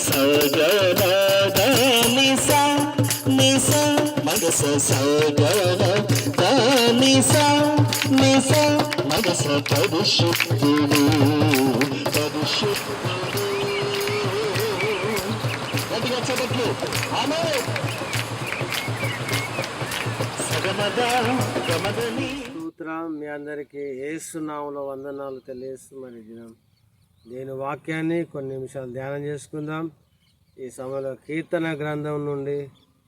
సగద నిస నిస మగస సగద నిస నిస మగస పరిశుద్ధుడు పరిశుద్ధుడు. గట్టిగా చెప్పట్లు. ఆమేన్. సగమద గమదని. స్తోత్రం. మీ అందరికీ యేసు నామములో వందనాలు తెలియజేస్తూ మరి దినం దేని వాక్యాన్ని కొన్ని నిమిషాలు ధ్యానం చేసుకుందాం. ఈ సమయంలో కీర్తన గ్రంథం నుండి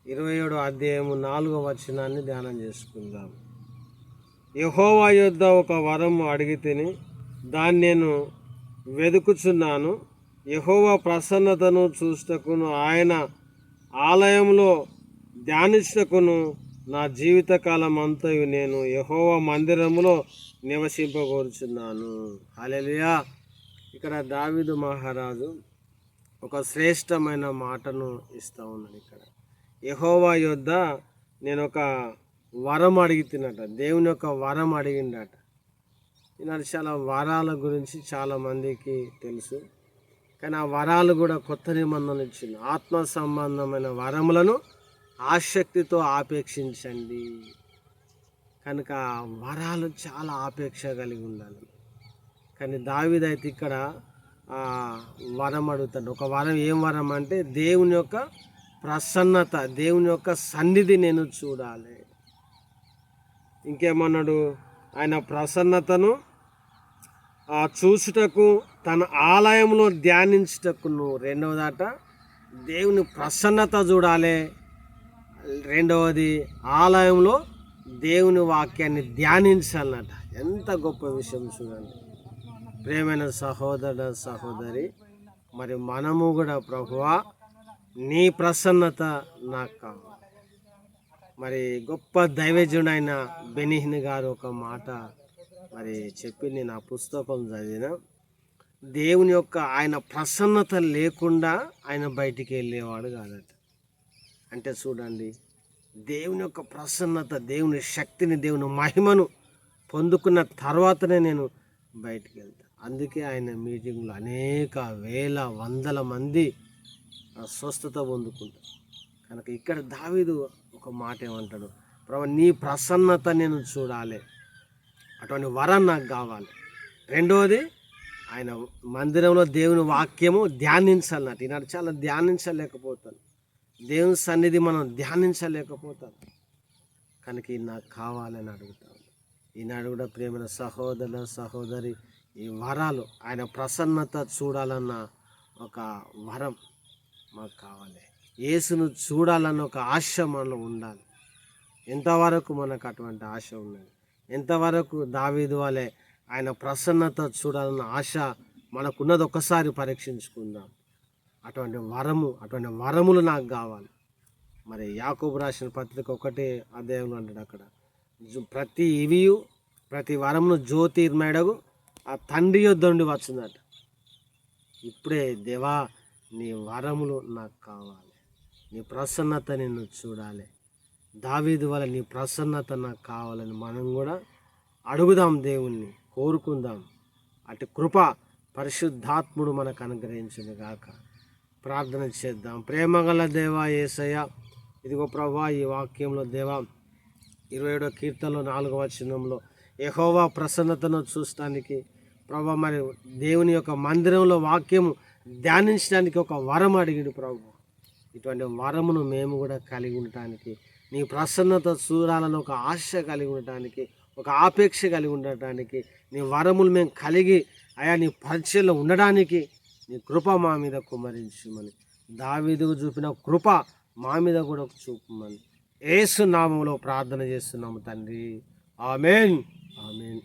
27వ అధ్యాయము 4వ వచనాన్ని ధ్యానం చేసుకుందాం. యెహోవా యొద్ద ఒక వరము అడిగితిని, దాన్ని నేను వెదుకుచున్నాను. యెహోవా ప్రసన్నతను చూచుటకును ఆయన ఆలయంలో ధ్యానించుటకును నా జీవితకాలం అంతయు నేను యెహోవా మందిరములో నివసింపగోరుచున్నాను. హల్లెలూయా. ఇక్కడ దావీదు మహారాజు ఒక శ్రేష్టమైన మాటను ఇస్తూ ఉన్నాడు. ఇక్కడ యెహోవా యొద్ద నేను ఒక వరం అడిగితినట, దేవుని యొక్క వరం అడిగిండట. ఈనాడు చాలా వరాల గురించి చాలామందికి తెలుసు, కానీ ఆ వరాలు కూడా కొత్త నిబంధనలు ఇచ్చింది. ఆత్మ సంబంధమైన వరములను ఆసక్తితో ఆపేక్షించండి. కనుక వరాలు చాలా ఆపేక్ష కలిగి ఉండాలి. కానీ దావీదు అయితే ఇక్కడ వరం అడుగుతాడు. ఒక వరం, ఏం వరం అంటే దేవుని యొక్క ప్రసన్నత, దేవుని యొక్క సన్నిధి నేను చూడాలి. ఇంకేమన్నాడు? ఆయన ప్రసన్నతను చూచుటకు తన ఆలయంలో ధ్యానించుటకును. రెండవదట దేవుని ప్రసన్నత చూడాలి. రెండవది ఆలయంలో దేవుని వాక్యాన్ని ధ్యానించాలన్నట. ఎంత గొప్ప విషయం చూడండి ప్రియమైన సహోదర సహోదరి. మరి మనము కూడా ప్రభువా నీ ప్రసన్నత నాకు కావాలి. మరి గొప్ప దైవజనుడైన బెనిహిన్ గారు ఒక మాట మరి చెప్పి నేను ఆ పుస్తకం చదివిన, దేవుని యొక్క ఆయన ప్రసన్నత లేకుండా ఆయన బయటికి వెళ్ళేవాడు కాదట. అంటే చూడండి, దేవుని యొక్క ప్రసన్నత, దేవుని శక్తిని, దేవుని మహిమను పొందుకున్న తర్వాతనే నేను బయటికి వెళ్తాను. అందుకే ఆయన మీటింగ్లో అనేక వేల వందల మంది స్వస్థత పొందుకుంటారు. కనుక ఇక్కడ దావీదు ఒక మాట ఏమంటాడు? ప్రభు నీ ప్రసన్నత నేను చూడాలి, అటువంటి వరం నాకు కావాలి. రెండవది ఆయన మందిరంలో దేవుని వాక్యము ధ్యానించాలన్నట్టు. ఈనాడు చాలా ధ్యానించలేకపోతాను, దేవుని సన్నిధి మనం ధ్యానించలేకపోతాం. కనుక ఇది నాకు కావాలని అడుగుతాను. ఈనాడు కూడా ప్రేమైన సహోదర సహోదరి, ఈ వరాలు ఆయన ప్రసన్నత చూడాలన్న ఒక వరం మాకు కావాలి. యేసును చూడాలన్న ఒక ఆశ మనలో ఉండాలి. ఎంతవరకు మనకు అటువంటి ఆశ ఉన్నది? ఎంతవరకు దావీదు వలె ఆయన ప్రసన్నత చూడాలన్న ఆశ మనకున్నది? ఒకసారి పరీక్షించుకుందాం. అటువంటి వరములు నాకు కావాలి. మరి యాకోబు రాసిన పత్రిక 1వ అధ్యాయంలో అంటాడు, అక్కడ ప్రతి వరమును జ్యోతిర్మయుడగు ఆ తండ్రి యొద్ద నుండి వచ్చిందట. ఇప్పుడే దేవా నీ వరములు నాకు కావాలి, నీ ప్రసన్నత నిన్ను చూడాలి. దావీదు వల్ల నీ ప్రసన్నత నాకు కావాలని మనం కూడా అడుగుదాం, దేవుణ్ణి కోరుకుందాం. అటు కృప పరిశుద్ధాత్ముడు మనకు అనుగ్రహించును గాక. ప్రార్థన చేద్దాం. ప్రేమగల దేవా యేసయ్య, ఇదిగో ప్రభా ఈ వాక్యంలో దేవా 27వ కీర్తనలో 4వ వచనంలో యెహోవా ప్రసన్నతను చూడటానికి ప్రభా, మరి దేవుని యొక్క మందిరంలో వాక్యము ధ్యానించడానికి ఒక వరం అడిగిడు ప్రభు. ఇటువంటి వరమును మేము కూడా కలిగి ఉండటానికి, నీ ప్రసన్నత చూడాలని ఒక ఆశ కలిగి ఉండటానికి, ఒక ఆపేక్ష కలిగి ఉండటానికి, నీ వరములు మేము కలిగి అయా నీ పరిచయంలో ఉండడానికి నీ కృప మా మీద కుమ్మరించమని, దావీదుకు చూపిన కృప మా మీద కూడా చూపమని యేసు నామములో ప్రార్థన చేస్తున్నాము తండ్రి. ఆమేన్, ఆమేన్.